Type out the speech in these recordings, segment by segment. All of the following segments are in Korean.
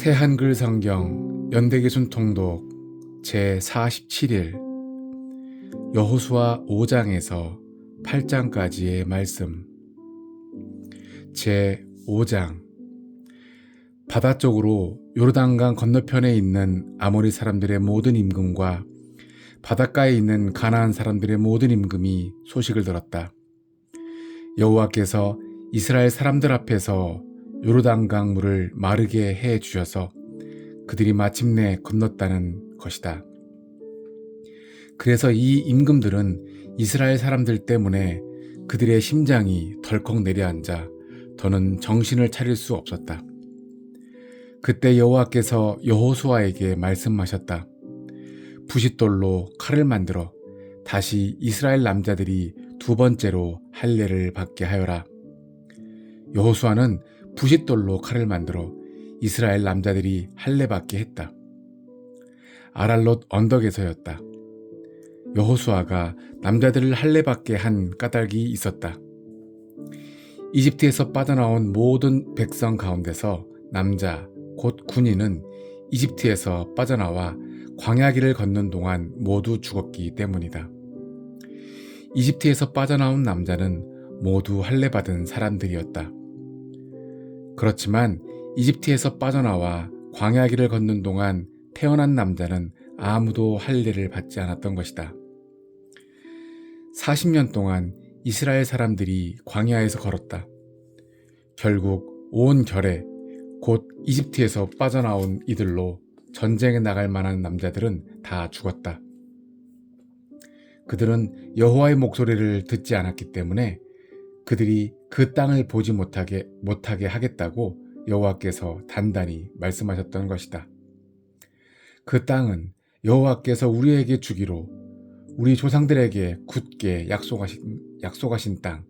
새 한글 성경 연대기순 통독 제47일 여호수아 5장에서 8장까지의 말씀. 제5장. 바다 쪽으로 요르단강 건너편에 있는 아모리 사람들의 모든 임금과 바닷가에 있는 가나안 사람들의 모든 임금이 소식을 들었다. 여호와께서 이스라엘 사람들 앞에서 요르단강 물을 마르게 해 주셔서 그들이 마침내 건넜다는 것이다. 그래서 이 임금들은 이스라엘 사람들 때문에 그들의 심장이 덜컥 내려앉아 더는 정신을 차릴 수 없었다. 그때 여호와께서 여호수아에게 말씀하셨다. 부싯돌로 칼을 만들어 다시 이스라엘 남자들이 두 번째로 할례를 받게 하여라. 여호수아는 부싯돌로 칼을 만들어 이스라엘 남자들이 할례 받게 했다. 아랄롯 언덕에서였다. 여호수아가 남자들을 할례 받게 한 까닭이 있었다. 이집트에서 빠져나온 모든 백성 가운데서 남자 곧 군인은 이집트에서 빠져나와 광야길을 걷는 동안 모두 죽었기 때문이다. 이집트에서 빠져나온 남자는 모두 할례 받은 사람들이었다. 그렇지만 이집트에서 빠져나와 광야길을 걷는 동안 태어난 남자는 아무도 할례를 받지 않았던 것이다. 40년 동안 이스라엘 사람들이 광야에서 걸었다. 결국 온 결에 곧 이집트에서 빠져나온 이들로 전쟁에 나갈 만한 남자들은 다 죽었다. 그들은 여호와의 목소리를 듣지 않았기 때문에 그들이 그 땅을 보지 못하게 하겠다고 여호와께서 단단히 말씀하셨던 것이다. 그 땅은 여호와께서 우리에게 주기로 우리 조상들에게 굳게 약속하신 땅,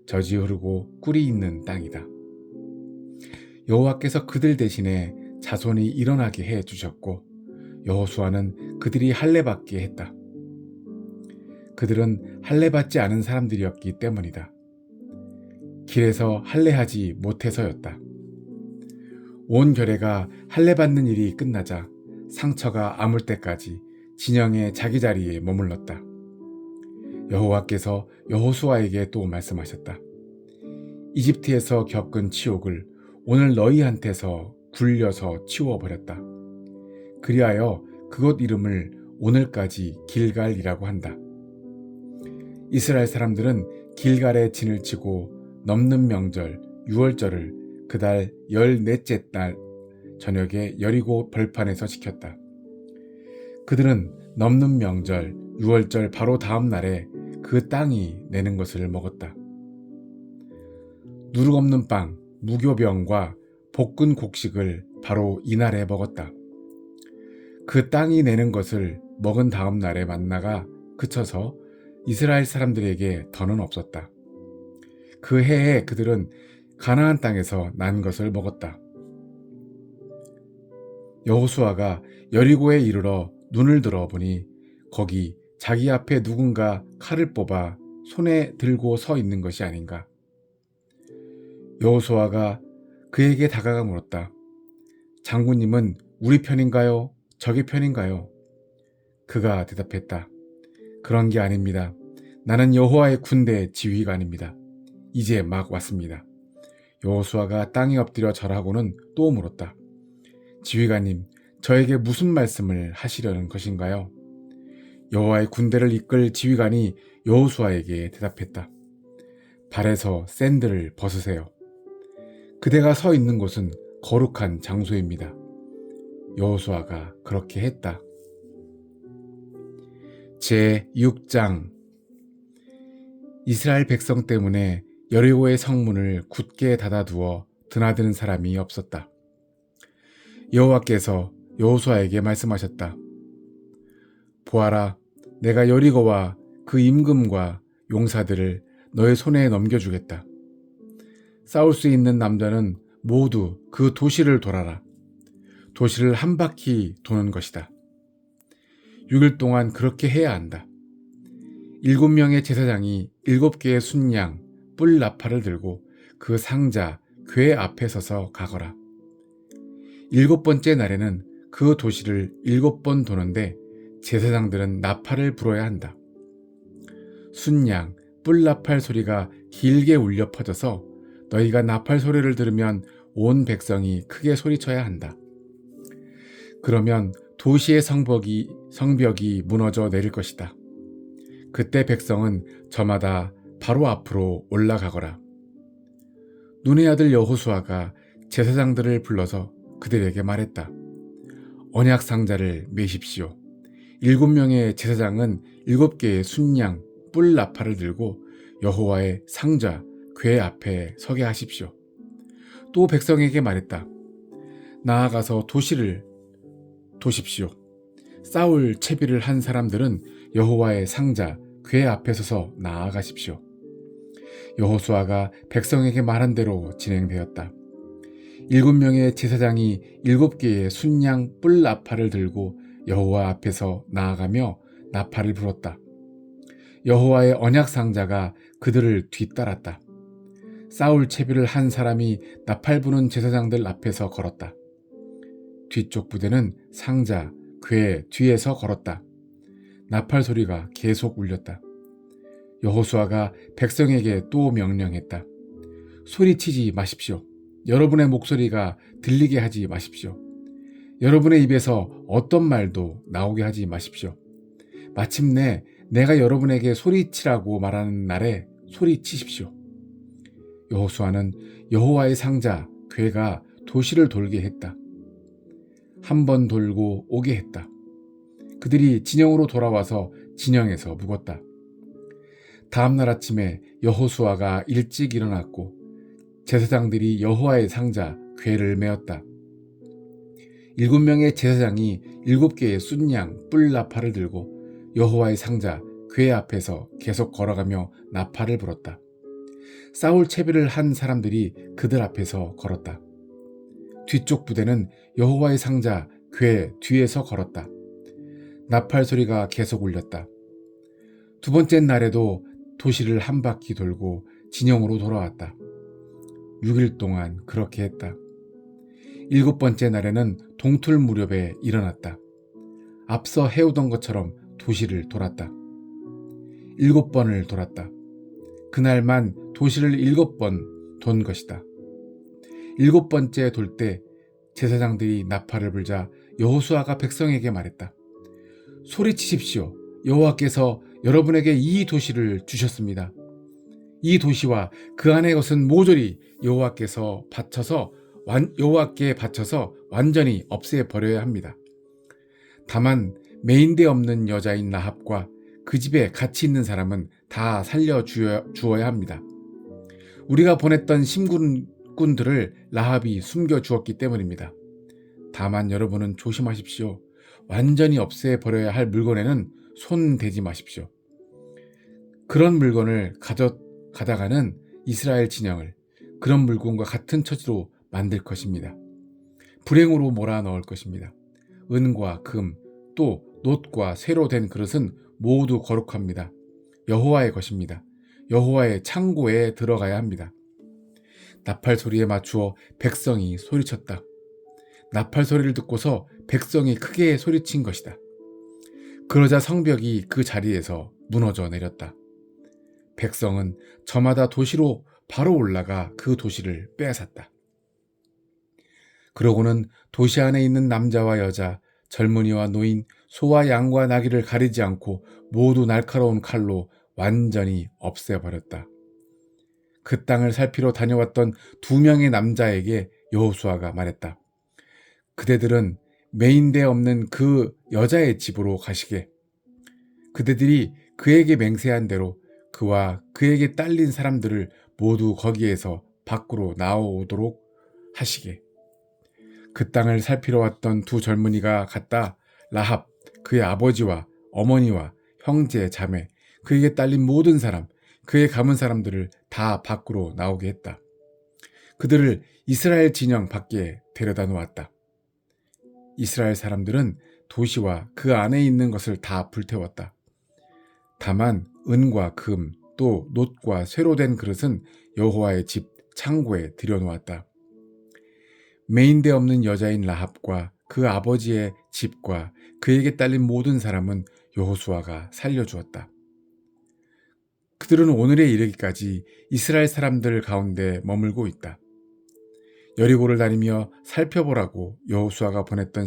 젖이 흐르고 꿀이 있는 땅이다. 여호와께서 그들 대신에 자손이 일어나게 해 주셨고 여호수아는 그들이 할례 받게 했다. 그들은 할례 받지 않은 사람들이었기 때문이다. 길에서 할례하지 못해서였다. 온 결례가 할례 받는 일이 끝나자 상처가 아물 때까지 진영의 자기 자리에 머물렀다. 여호와께서 여호수아에게 또 말씀하셨다. 이집트에서 겪은 치욕을 오늘 너희한테서 굴려서 치워버렸다. 그리하여 그곳 이름을 오늘까지 길갈이라고 한다. 이스라엘 사람들은 길갈에 진을 치고 넘는 명절 유월절을 그달 14째 날 저녁에 여리고 벌판에서 지켰다. 그들은 넘는 명절 유월절 바로 다음 날에 그 땅이 내는 것을 먹었다. 누룩 없는 빵, 무교병과 볶은 곡식을 바로 이날에 먹었다. 그 땅이 내는 것을 먹은 다음 날에 만나가 그쳐서 이스라엘 사람들에게 더는 없었다. 그 해에 그들은 가나안 땅에서 난 것을 먹었다. 여호수아가 여리고에 이르러 눈을 들어 보니 거기 자기 앞에 누군가 칼을 뽑아 손에 들고 서 있는 것이 아닌가. 여호수아가 그에게 다가가 물었다. 장군님은 우리 편인가요? 적의 편인가요? 그가 대답했다. 그런 게 아닙니다. 나는 여호와의 군대 지휘관입니다. 이제 막 왔습니다. 여호수아가 땅에 엎드려 절하고는 또 물었다. 지휘관님, 저에게 무슨 말씀을 하시려는 것인가요? 여호와의 군대를 이끌 지휘관이 여호수아에게 대답했다. 발에서 샌들을 벗으세요. 그대가 서 있는 곳은 거룩한 장소입니다. 여호수아가 그렇게 했다. 제6장. 이스라엘 백성 때문에 여리고의 성문을 굳게 닫아두어 드나드는 사람이 없었다. 여호와께서 여호수아에게 말씀하셨다. 보아라, 내가 여리고와 그 임금과 용사들을 너의 손에 넘겨주겠다. 싸울 수 있는 남자는 모두 그 도시를 돌아라. 도시를 한 바퀴 도는 것이다. 6일 동안 그렇게 해야 한다. 7명의 제사장이 7개의 순양, 뿔 나팔을 들고 그 상자, 궤 앞에 서서 가거라. 7번째 날에는 그 도시를 7번 도는데 제사장들은 나팔을 불어야 한다. 순양, 뿔나팔 소리가 길게 울려 퍼져서 너희가 나팔 소리를 들으면 온 백성이 크게 소리쳐야 한다. 그러면 도시의 성벽이 무너져 내릴 것이다. 그때 백성은 저마다 바로 앞으로 올라가거라. 눈의 아들 여호수아가 제사장들을 불러서 그들에게 말했다. 언약 상자를 메십시오. 7명의 제사장은 7개의 순양 뿔 나팔을 들고 여호와의 상자 궤 앞에 서게 하십시오. 또 백성에게 말했다. 나아가서 도시를 도십시오. 싸울 채비를 한 사람들은 여호와의 상자 궤 앞에 서서 나아가십시오. 여호수아가 백성에게 말한 대로 진행되었다. 7명의 제사장이 7개의 순양 뿔 나팔을 들고 여호와 앞에서 나아가며 나팔을 불었다. 여호와의 언약 상자가 그들을 뒤따랐다. 싸울 채비를 한 사람이 나팔 부는 제사장들 앞에서 걸었다. 뒤쪽 부대는 상자, 궤 뒤에서 걸었다. 나팔 소리가 계속 울렸다. 여호수아가 백성에게 또 명령했다. 소리치지 마십시오. 여러분의 목소리가 들리게 하지 마십시오. 여러분의 입에서 어떤 말도 나오게 하지 마십시오. 마침내 내가 여러분에게 소리치라고 말하는 날에 소리치십시오. 여호수아는 여호와의 상자 궤가 도시를 돌게 했다. 한 번 돌고 오게 했다. 그들이 진영으로 돌아와서 진영에서 묵었다. 다음 날 아침에 여호수아가 일찍 일어났고 제사장들이 여호와의 상자 궤를 메었다. 7명의 제사장이 7개의 순양 뿔 나팔을 들고 여호와의 상자 궤 앞에서 계속 걸어가며 나팔을 불었다. 싸울 채비를 한 사람들이 그들 앞에서 걸었다. 뒤쪽 부대는 여호와의 상자 궤 뒤에서 걸었다. 나팔 소리가 계속 울렸다. 두 번째 날에도 도시를 한 바퀴 돌고 진영으로 돌아왔다. 6일 동안 그렇게 했다. 7번째 날에는 동틀 무렵에 일어났다. 앞서 해오던 것처럼 도시를 돌았다. 7번을 돌았다. 그날만 도시를 7번 돈 것이다. 7번째 돌 때 제사장들이 나팔을 불자 여호수아가 백성에게 말했다. 소리치십시오. 여호와께서 여러분에게 이 도시를 주셨습니다. 이 도시와 그 안의 것은 모조리 여호와께 바쳐서 완전히 없애버려야 합니다. 다만 매인대 없는 여자인 라합과 그 집에 같이 있는 사람은 다 살려주어야 합니다. 우리가 보냈던 심군들을 라합이 숨겨주었기 때문입니다. 다만 여러분은 조심하십시오. 완전히 없애버려야 할 물건에는 손 대지 마십시오. 그런 물건을 가져가다가는 이스라엘 진영을 그런 물건과 같은 처지로 만들 것입니다. 불행으로 몰아넣을 것입니다. 은과 금, 또 놋과 쇠로 된 그릇은 모두 거룩합니다. 여호와의 것입니다. 여호와의 창고에 들어가야 합니다. 나팔 소리에 맞추어 백성이 소리쳤다. 나팔 소리를 듣고서 백성이 크게 소리친 것이다. 그러자 성벽이 그 자리에서 무너져 내렸다. 백성은 저마다 도시로 바로 올라가 그 도시를 빼앗았다. 그러고는 도시 안에 있는 남자와 여자, 젊은이와 노인, 소와 양과 나귀를 가리지 않고 모두 날카로운 칼로 완전히 없애버렸다. 그 땅을 살피러 다녀왔던 2명의 남자에게 여호수아가 말했다. 그대들은 매인대 없는 그 여자의 집으로 가시게. 그대들이 그에게 맹세한 대로 그와 그에게 딸린 사람들을 모두 거기에서 밖으로 나오도록 하시게. 그 땅을 살피러 왔던 2 젊은이가 갔다 라합, 그의 아버지와 어머니와 형제, 자매, 그에게 딸린 모든 사람, 그의 가문 사람들을 다 밖으로 나오게 했다. 그들을 이스라엘 진영 밖에 데려다 놓았다. 이스라엘 사람들은 도시와 그 안에 있는 것을 다 불태웠다. 다만 은과 금, 또 놋과 쇠로 된 그릇은 여호와의 집 창고에 들여놓았다. 메인데 없는 여자인 라합과 그 아버지의 집과 그에게 딸린 모든 사람은 여호수아가 살려주었다. 그들은 오늘에 이르기까지 이스라엘 사람들 가운데 머물고 있다. 여리고를 다니며 살펴보라고 여호수아가 보냈던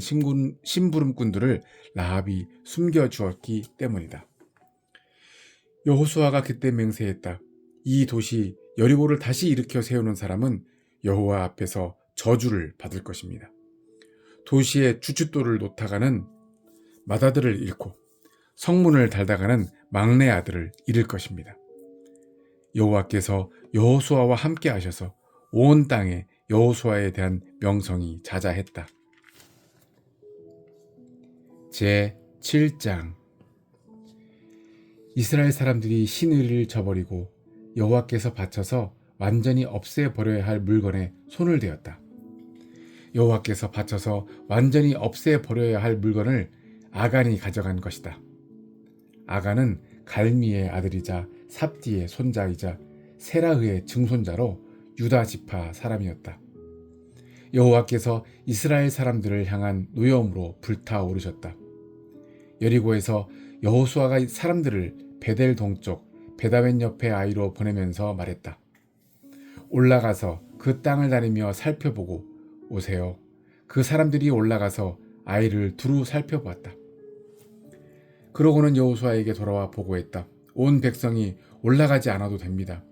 심부름꾼들을 라합이 숨겨주었기 때문이다. 여호수아가 그때 맹세했다. 이 도시 여리고를 다시 일으켜 세우는 사람은 여호와 앞에서 저주를 받을 것입니다. 도시의 주춧돌을 놓다가는 맏아들을 잃고 성문을 달다가는 막내 아들을 잃을 것입니다. 여호와께서 여호수아와 함께 하셔서 온 땅에 여호수아에 대한 명성이 자자했다. 제 7장. 이스라엘 사람들이 신의를 저버리고 여호와께서 바쳐서 완전히 없애버려야 할 물건에 손을 대었다. 여호와께서 바쳐서 완전히 없애버려야 할 물건을 아간이 가져간 것이다. 아간은 갈미의 아들이자 삽디의 손자이자 세라흐의 증손자로 유다 지파 사람이었다. 여호와께서 이스라엘 사람들을 향한 노여움으로 불타오르셨다. 여리고에서 여호수아가 사람들을 베델 동쪽 베다웬 옆의 아이로 보내면서 말했다. 올라가서 그 땅을 다니며 살펴보고 오세요. 그 사람들이 올라가서 아이를 두루 살펴보았다. 그러고는 여호수아에게 돌아와 보고했다. 온 백성이 올라가지 않아도 됩니다.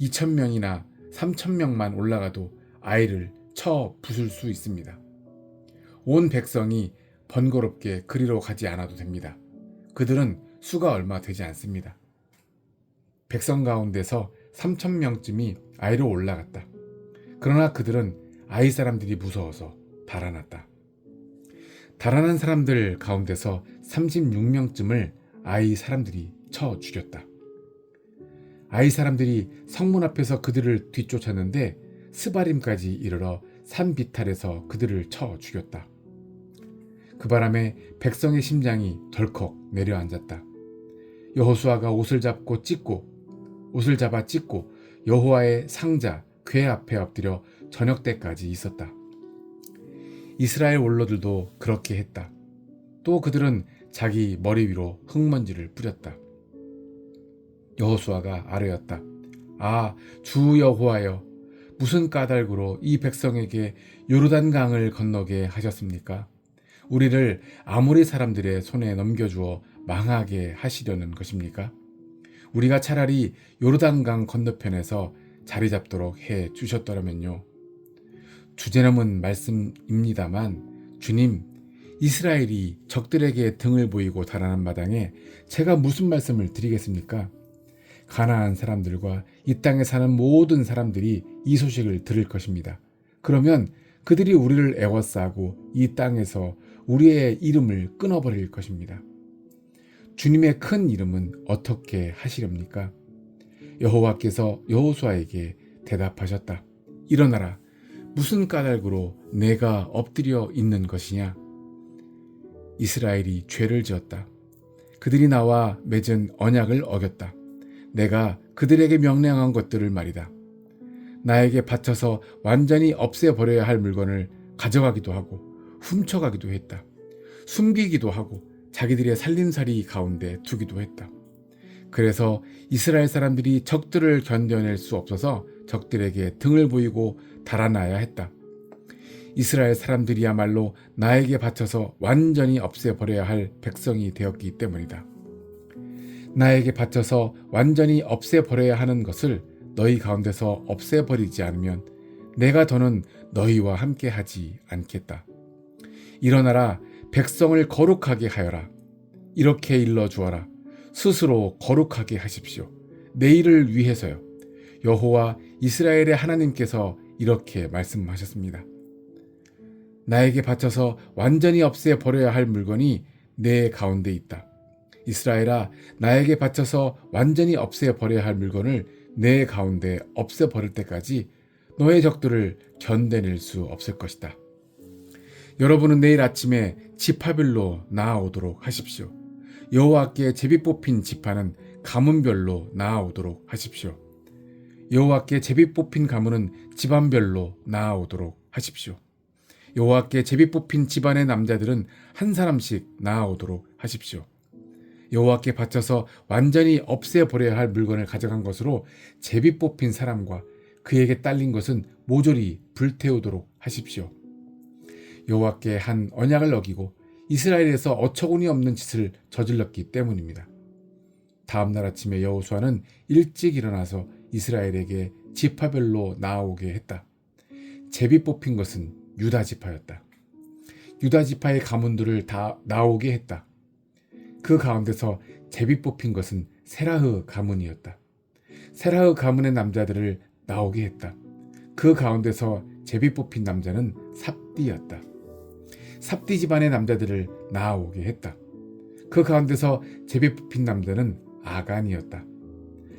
2,000명이나 3,000명만 올라가도 아이를 쳐 부술 수 있습니다. 온 백성이 번거롭게 그리로 가지 않아도 됩니다. 그들은 수가 얼마 되지 않습니다. 백성 가운데서 3,000명쯤이 아이로 올라갔다. 그러나 그들은 아이 사람들이 무서워서 달아났다. 달아난 사람들 가운데서 36명쯤을 아이 사람들이 쳐 죽였다. 아이 사람들이 성문 앞에서 그들을 뒤쫓았는데 스바림까지 이르러 산 비탈에서 그들을 쳐 죽였다. 그 바람에 백성의 심장이 덜컥 내려앉았다. 여호수아가 옷을 잡아 찢고 여호와의 상자 궤 앞에 엎드려 저녁 때까지 있었다. 이스라엘 원로들도 그렇게 했다. 또 그들은 자기 머리 위로 흙먼지를 뿌렸다. 여호수아가 아뢰었다. 아, 주 여호와여, 무슨 까닭으로 이 백성에게 요르단강을 건너게 하셨습니까? 우리를 아모리 사람들의 손에 넘겨주어 망하게 하시려는 것입니까? 우리가 차라리 요르단강 건너편에서 자리 잡도록 해 주셨더라면요. 주제넘은 말씀입니다만 주님, 이스라엘이 적들에게 등을 보이고 달아난 마당에 제가 무슨 말씀을 드리겠습니까? 가나안 사람들과 이 땅에 사는 모든 사람들이 이 소식을 들을 것입니다. 그러면 그들이 우리를 애워싸고 이 땅에서 우리의 이름을 끊어버릴 것입니다. 주님의 큰 이름은 어떻게 하시렵니까? 여호와께서 여호수아에게 대답하셨다. 일어나라. 무슨 까닭으로 내가 엎드려 있는 것이냐? 이스라엘이 죄를 지었다. 그들이 나와 맺은 언약을 어겼다. 내가 그들에게 명령한 것들을 말이다. 나에게 바쳐서 완전히 없애버려야 할 물건을 가져가기도 하고 훔쳐가기도 했다. 숨기기도 하고 자기들의 살림살이 가운데 두기도 했다. 그래서 이스라엘 사람들이 적들을 견뎌낼 수 없어서 적들에게 등을 보이고 달아나야 했다. 이스라엘 사람들이야말로 나에게 바쳐서 완전히 없애버려야 할 백성이 되었기 때문이다. 나에게 바쳐서 완전히 없애버려야 하는 것을 너희 가운데서 없애버리지 않으면 내가 더는 너희와 함께 하지 않겠다. 일어나라, 백성을 거룩하게 하여라. 이렇게 일러주어라. 스스로 거룩하게 하십시오. 내일을 위해서요. 여호와 이스라엘의 하나님께서 이렇게 말씀하셨습니다. 나에게 바쳐서 완전히 없애버려야 할 물건이 내 가운데 있다. 이스라엘아, 나에게 바쳐서 완전히 없애버려야 할 물건을 내 가운데 없애버릴 때까지 너의 적들을 견뎌낼 수 없을 것이다. 여러분은 내일 아침에 지파별로 나아오도록 하십시오. 여호와께 제비 뽑힌 지파는 가문별로 나아오도록 하십시오. 여호와께 제비 뽑힌 가문은 집안별로 나아오도록 하십시오. 여호와께 제비 뽑힌 집안의 남자들은 한 사람씩 나아오도록 하십시오. 여호와께 바쳐서 완전히 없애버려야 할 물건을 가져간 것으로 제비 뽑힌 사람과 그에게 딸린 것은 모조리 불태우도록 하십시오. 여호와께 한 언약을 어기고 이스라엘에서 어처구니 없는 짓을 저질렀기 때문입니다. 다음 날 아침에 여호수아는 일찍 일어나서 이스라엘에게 지파별로 나아오게 했다. 제비 뽑힌 것은 유다 지파였다. 유다 지파의 가문들을 다 나오게 했다. 그 가운데서 제비 뽑힌 것은 세라흐 가문이었다. 세라흐 가문의 남자들을 나오게 했다. 그 가운데서 제비 뽑힌 남자는 삽디였다. 삽디 집안의 남자들을 나오게 했다. 그 가운데서 제비 뽑힌 남자는 아간이었다.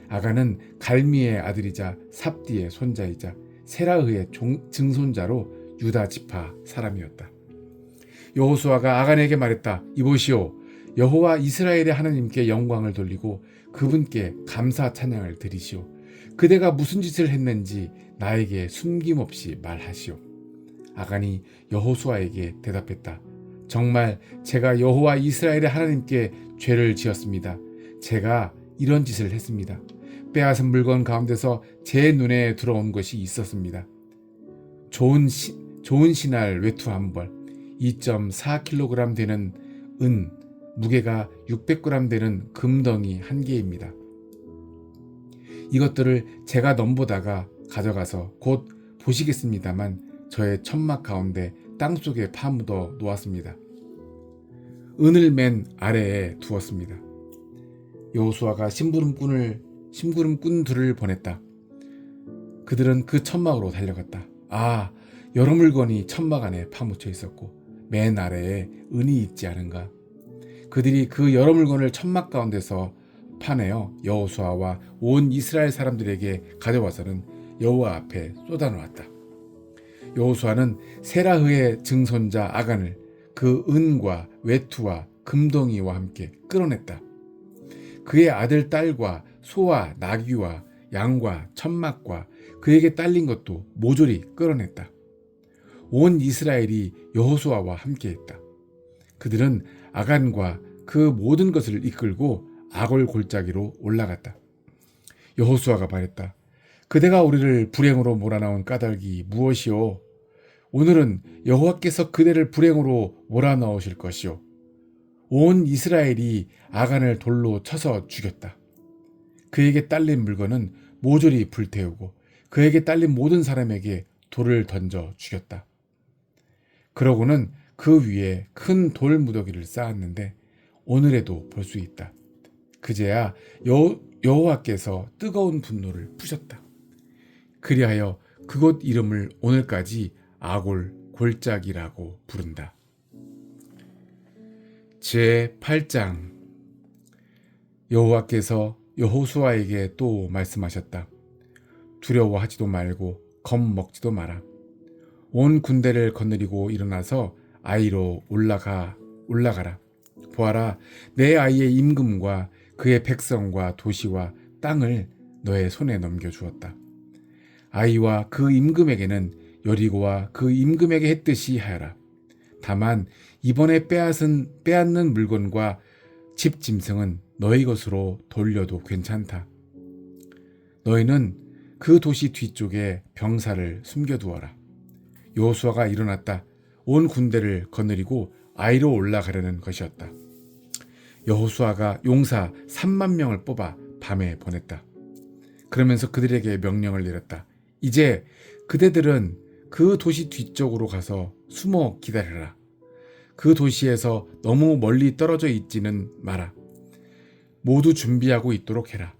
아간은 갈미의 아들이자 삽디의 손자이자 세라흐의 증손자로 유다 지파 사람이었다. 여호수아가 아간에게 말했다. 이보시오, 여호와 이스라엘의 하나님께 영광을 돌리고 그분께 감사 찬양을 드리시오. 그대가 무슨 짓을 했는지 나에게 숨김없이 말하시오. 아간이 여호수아에게 대답했다. 정말 제가 여호와 이스라엘의 하나님께 죄를 지었습니다. 제가 이런 짓을 했습니다. 빼앗은 물건 가운데서 제 눈에 들어온 것이 있었습니다. 좋은 신할 외투 한 벌, 2.4kg 되는 은, 무게가 600g 되는 금덩이 한 개입니다. 이것들을 제가 넘보다가 가져가서 곧 보시겠습니다만 저의 천막 가운데 땅속에 파묻어 놓았습니다. 은을 맨 아래에 두었습니다. 여호수아가 심부름꾼 둘을 보냈다. 그들은 그 천막으로 달려갔다. 여러 물건이 천막 안에 파묻혀 있었고 맨 아래에 은이 있지 않은가. 그들이 그 여러 물건을 천막 가운데서 파내어 여호수아와 온 이스라엘 사람들에게 가져와서는 여호와 앞에 쏟아놓았다. 여호수아는 세라흐의 증손자 아간을 그 은과 외투와 금덩이와 함께 끌어냈다. 그의 아들 딸과 소와 나귀와 양과 천막과 그에게 딸린 것도 모조리 끌어냈다. 온 이스라엘이 여호수아와 함께했다. 그들은 아간과 그 모든 것을 이끌고 아골 골짜기로 올라갔다. 여호수아가 말했다. 그대가 우리를 불행으로 몰아넣은 까닭이 무엇이오? 오늘은 여호와께서 그대를 불행으로 몰아넣으실 것이오. 온 이스라엘이 아간을 돌로 쳐서 죽였다. 그에게 딸린 물건은 모조리 불태우고 그에게 딸린 모든 사람에게 돌을 던져 죽였다. 그러고는 그 위에 큰 돌 무더기를 쌓았는데 오늘에도 볼 수 있다. 그제야 여호와께서 뜨거운 분노를 푸셨다. 그리하여 그곳 이름을 오늘까지 아골 골짜기라고 부른다. 제8장. 여호와께서 여호수아에게 또 말씀하셨다. 두려워하지도 말고 겁먹지도 마라. 온 군대를 거느리고 일어나서 아이로 올라가라. 보아라, 내 아이의 임금과 그의 백성과 도시와 땅을 너의 손에 넘겨주었다. 아이와 그 임금에게는 여리고와 그 임금에게 했듯이 하여라. 다만 이번에 빼앗는 물건과 집 짐승은 너희 것으로 돌려도 괜찮다. 너희는 그 도시 뒤쪽에 병사를 숨겨두어라. 여호수아가 일어났다. 온 군대를 거느리고 아이로 올라가려는 것이었다. 여호수아가 용사 3만 명을 뽑아 밤에 보냈다. 그러면서 그들에게 명령을 내렸다. 이제 그대들은 그 도시 뒤쪽으로 가서 숨어 기다려라. 그 도시에서 너무 멀리 떨어져 있지는 마라. 모두 준비하고 있도록 해라.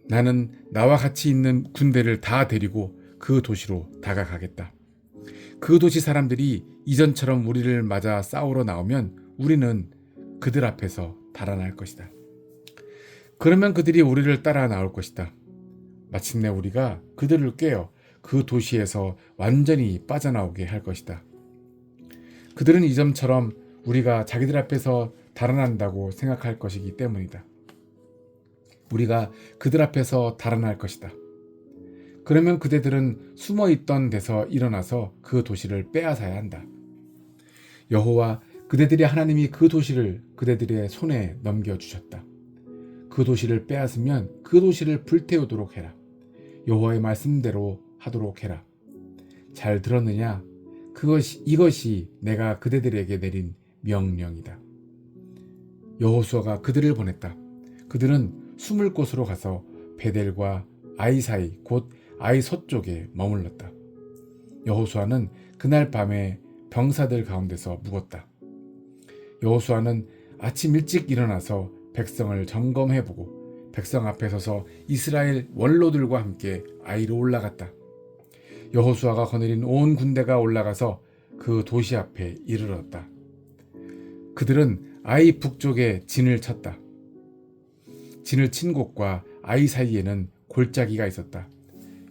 나는 나와 같이 있는 군대를 다 데리고 그 도시로 다가가겠다. 그 도시 사람들이 이전처럼 우리를 맞아 싸우러 나오면 우리는 그들 앞에서 달아날 것이다. 그러면 그들이 우리를 따라 나올 것이다. 마침내 우리가 그들을 깨어 그 도시에서 완전히 빠져나오게 할 것이다. 그들은 이전처럼 우리가 자기들 앞에서 달아난다고 생각할 것이기 때문이다. 우리가 그들 앞에서 달아날 것이다. 그러면 그대들은 숨어 있던 데서 일어나서 그 도시를 빼앗아야 한다. 여호와 그대들의 하나님이 그 도시를 그대들의 손에 넘겨주셨다. 그 도시를 빼앗으면 그 도시를 불태우도록 해라. 여호와의 말씀대로 하도록 해라. 잘 들었느냐? 이것이 내가 그대들에게 내린 명령이다. 여호수아가 그들을 보냈다. 그들은 숨을 곳으로 가서 베델과 아이 사이 곧 아이 서쪽에 머물렀다. 여호수아는 그날 밤에 병사들 가운데서 묵었다. 여호수아는 아침 일찍 일어나서 백성을 점검해보고 백성 앞에 서서 이스라엘 원로들과 함께 아이로 올라갔다. 여호수아가 거느린 온 군대가 올라가서 그 도시 앞에 이르렀다. 그들은 아이 북쪽에 진을 쳤다. 진을 친 곳과 아이 사이에는 골짜기가 있었다.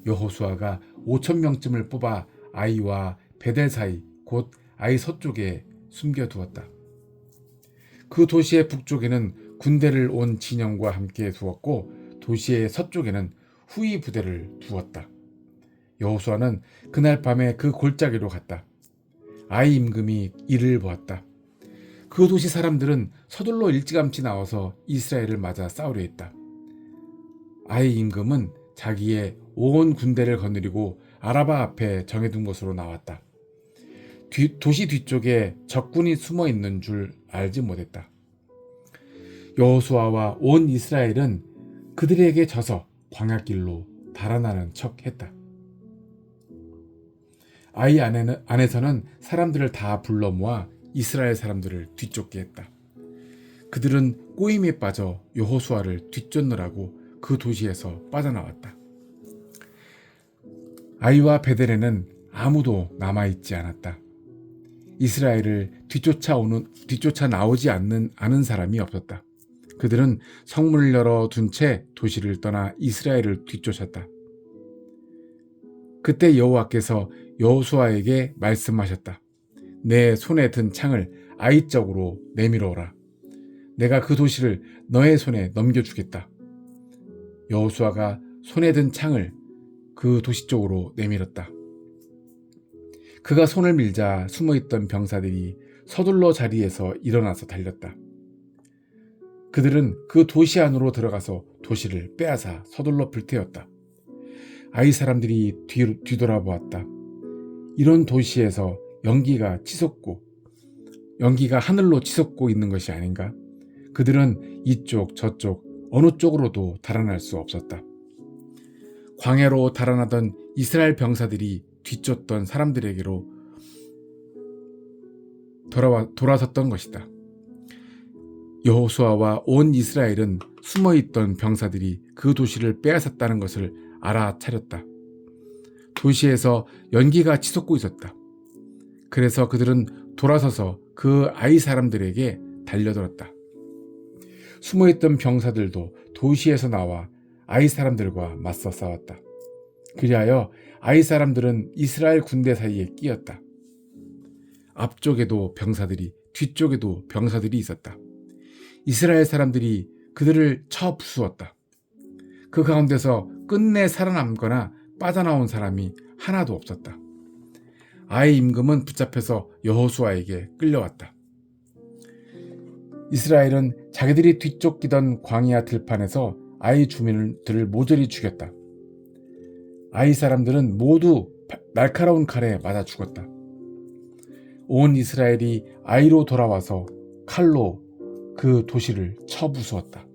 여호수아가 5,000명쯤을 뽑아 아이와 베델 사이 곧 아이 서쪽에 숨겨두었다. 그 도시의 북쪽에는 군대를 온 진영과 함께 두었고 도시의 서쪽에는 후위 부대를 두었다. 여호수아는 그날 밤에 그 골짜기로 갔다. 아이 임금이 이를 보았다. 그 도시 사람들은 서둘러 일찌감치 나와서 이스라엘을 맞아 싸우려 했다. 아이 임금은 자기의 온 군대를 거느리고 아라바 앞에 정해둔 곳으로 나왔다. 도시 뒤쪽에 적군이 숨어 있는 줄 알지 못했다. 여호수아와 온 이스라엘은 그들에게 져서 광야길로 달아나는 척했다. 아이 안에서는 사람들을 다 불러 모아 이스라엘 사람들을 뒤쫓게 했다. 그들은 꼬임에 빠져 여호수아를 뒤쫓느라고 그 도시에서 빠져나왔다. 아이와 베델에는 아무도 남아있지 않았다. 이스라엘을 뒤쫓아 나오지 않은 사람이 없었다. 그들은 성문을 열어둔 채 도시를 떠나 이스라엘을 뒤쫓았다. 그때 여호와께서 여호수아에게 말씀하셨다. 내 손에 든 창을 아이 쪽으로 내밀어 오라. 내가 그 도시를 너의 손에 넘겨주겠다. 여호수아가 손에 든 창을 그 도시 쪽으로 내밀었다. 그가 손을 밀자 숨어있던 병사들이 서둘러 자리에서 일어나서 달렸다. 그들은 그 도시 안으로 들어가서 도시를 빼앗아 서둘러 불태웠다. 아이 사람들이 뒤돌아보았다. 이런 도시에서 연기가 하늘로 치솟고 있는 것이 아닌가? 그들은 이쪽 저쪽 어느 쪽으로도 달아날 수 없었다. 광야로 달아나던 이스라엘 병사들이 뒤쫓던 사람들에게로 돌아섰던 것이다. 여호수아와 온 이스라엘은 숨어있던 병사들이 그 도시를 빼앗았다는 것을 알아차렸다. 도시에서 연기가 치솟고 있었다. 그래서 그들은 돌아서서 그 아이 사람들에게 달려들었다. 숨어있던 병사들도 도시에서 나와 아이 사람들과 맞서 싸웠다. 그리하여 아이 사람들은 이스라엘 군대 사이에 끼었다. 앞쪽에도 병사들이, 뒤쪽에도 병사들이 있었다. 이스라엘 사람들이 그들을 쳐 부수었다. 그 가운데서 끝내 살아남거나 빠져나온 사람이 하나도 없었다. 아이 임금은 붙잡혀서 여호수아에게 끌려왔다. 이스라엘은 자기들이 뒤쫓기던 광야 들판에서 아이 주민들을 모조리 죽였다. 아이 사람들은 모두 날카로운 칼에 맞아 죽었다. 온 이스라엘이 아이로 돌아와서 칼로 그 도시를 쳐 부수었다.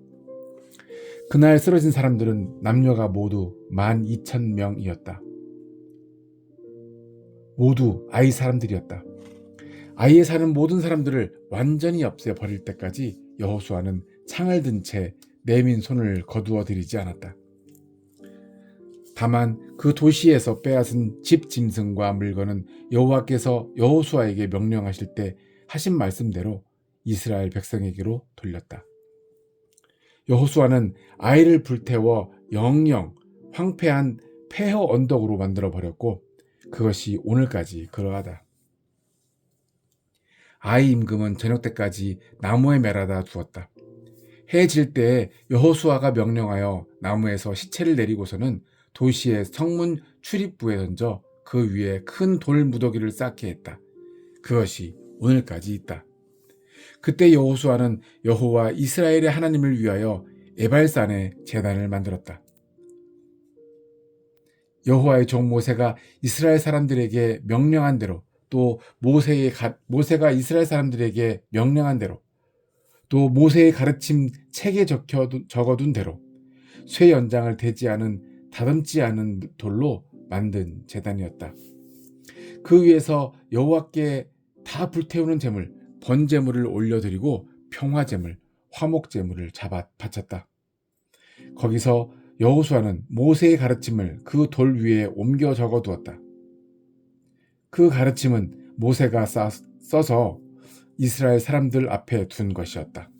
그날 쓰러진 사람들은 남녀가 모두 12,000명이었다. 모두 아이 사람들이었다. 아이에 사는 모든 사람들을 완전히 없애버릴 때까지 여호수아는 창을 든 채 내민 손을 거두어 들이지 않았다. 다만 그 도시에서 빼앗은 집 짐승과 물건은 여호와께서 여호수아에게 명령하실 때 하신 말씀대로 이스라엘 백성에게로 돌렸다. 여호수아는 아이를 불태워 영영 황폐한 폐허 언덕으로 만들어 버렸고 그것이 오늘까지 그러하다. 아이 임금은 저녁 때까지 나무에 매라다 두었다. 해 질 때에 여호수아가 명령하여 나무에서 시체를 내리고서는 도시의 성문 출입부에 던져 그 위에 큰 돌 무더기를 쌓게 했다. 그것이 오늘까지 있다. 그때 여호수아는 여호와 이스라엘의 하나님을 위하여 에발산에 제단을 만들었다. 여호와의 종 모세가 이스라엘 사람들에게 명령한 대로, 또 모세가 이스라엘 사람들에게 명령한 대로, 또 모세의 가르침 책에 적어둔 대로 쇠 연장을 다듬지 않은 돌로 만든 제단이었다. 그 위에서 여호와께 다 불태우는 제물, 번제물을 올려드리고 평화제물, 화목제물을 바쳤다. 거기서 여호수아는 모세의 가르침을 그 돌 위에 옮겨 적어두었다. 그 가르침은 모세가 써서 이스라엘 사람들 앞에 둔 것이었다.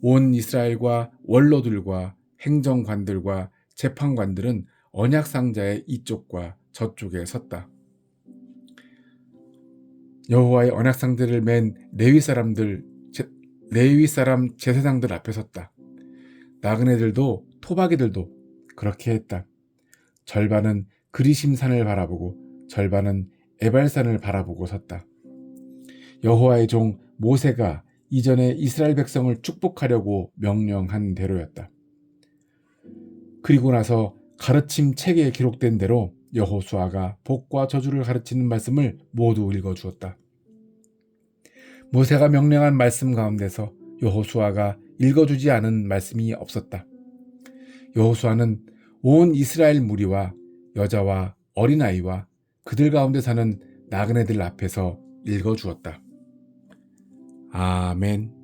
온 이스라엘과 원로들과 행정관들과 재판관들은 언약상자의 이쪽과 저쪽에 섰다. 여호와의 언약상들을 맨 레위 사람 제사장들 앞에 섰다. 나그네들도 토박이들도 그렇게 했다. 절반은 그리심산을 바라보고 절반은 에발산을 바라보고 섰다. 여호와의 종 모세가 이전에 이스라엘 백성을 축복하려고 명령한 대로였다. 그리고 나서 가르침 책에 기록된 대로 여호수아가 복과 저주를 가르치는 말씀을 모두 읽어주었다. 모세가 명령한 말씀 가운데서 여호수아가 읽어주지 않은 말씀이 없었다. 여호수아는 온 이스라엘 무리와 여자와 어린아이와 그들 가운데 사는 나그네들 앞에서 읽어주었다. 아멘.